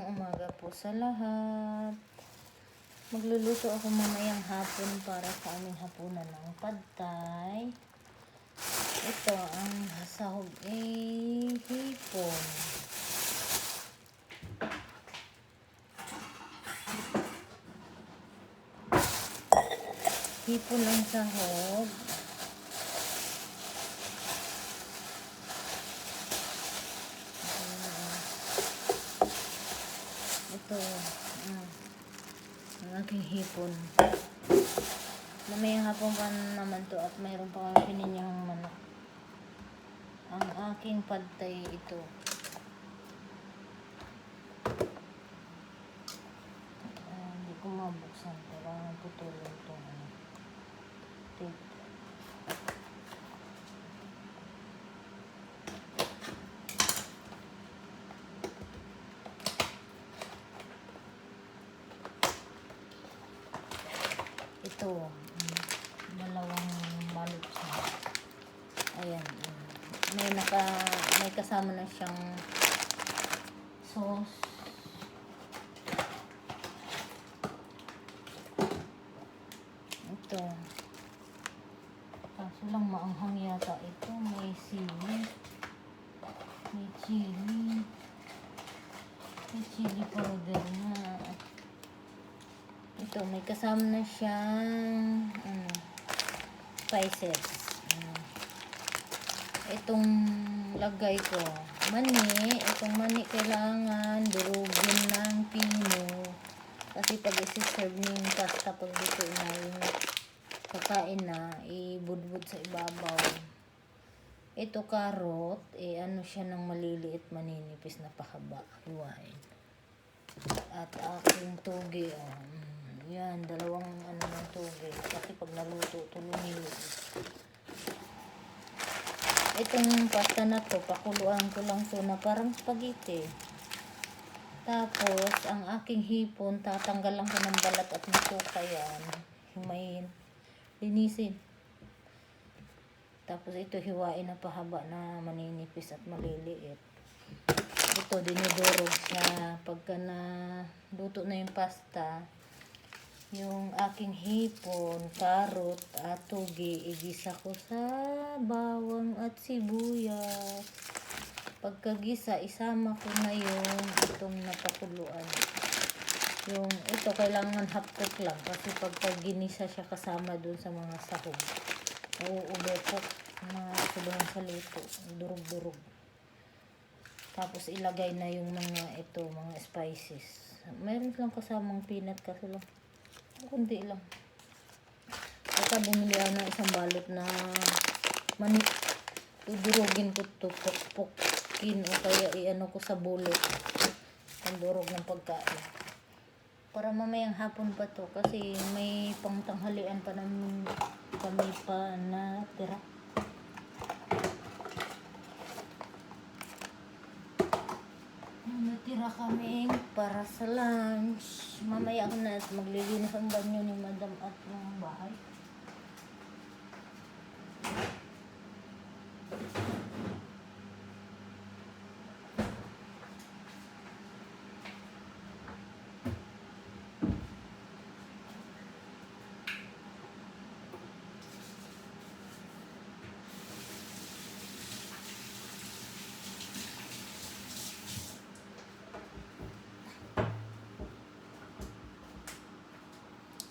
Magandang umaga po sa lahat. Magluluto ako mamayang hapon para sa aming hapunan ng pad thai. Ito ang sahog hipon. Hipon ang sahog. Ito ang aking hipon. Mamayang hapon pa naman to at mayroon pa kami pininyang manok. Ang aking pad thai ito. Hindi ko mabuksan. Kailangan putulin ito. Tape. Ito, dalawang balot siya. Ayan. May kasama na siyang sauce. Ito. Kaso lang maanghang yata ito. May sili. May chili. May chili powder na. Ito, may kasama na siyang spices. Itong lagay ko, mani. Itong mani kailangan durugin ng pino. Kasi pag isi-serve niyo yung pasta, pag dito na yung kakain na, ibudbud sa ibabaw. Ito carrot, ano siya ng maliliit, maninipis na pahaba. Hiwain. At aking toge, yan, dalawang ng toge. Kasi pag naluto, lumilip. Itong pasta na to, pakuluan ko lang to na parang spaghetti. Tapos, ang aking hipon, tatanggalan ko ng balat at masuka yan. Himayin. Linisin. Tapos, ito hiwain na pahaba na maninipis at maliliit. Ito, dinudurog siya. Pagka na luto na yung pasta, yung aking hipon, carrot at toge, igisa ko sa bawang at sibuyas. Pagkagisa, isama ko na yung itong napakuluan. Ito, kailangan half cook lang kasi pagka ginisa siya kasama dun sa mga sahog, uuubekok na sobrang sa luto, durog-durog. Tapos ilagay na yung mga spices. Mayroon lang kasamang peanut kasi lang. Kunti lang. Basta bumili ako ng isang balot na mani. Tudurugin ko ito, pukpukin o kaya iano ko sa bulot. Ang durog ng pagkain. Para mamayang hapon pa to kasi may pangtanghalian pa namin kami pa na tira. Natira kami para sa lunch. Mamaya ako na maglilinis ang banyo ni Madam at ng bahay.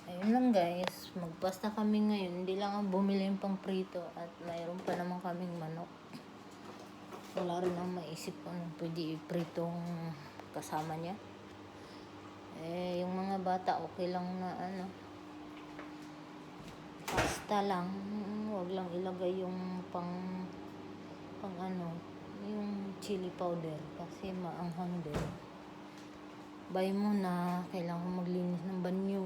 Ayun lang guys, magpasta kami ngayon. Hindi lang ang bumili yung pang prito at mayroon pa naman kaming manok. Wala rin ang maisip kung pwede pritong kasama niya. Yung mga bata okay lang na pasta lang. Wag lang ilagay yung yung chili powder kasi maanghang din. Bay mo na, kailangan maglinis ng banyo.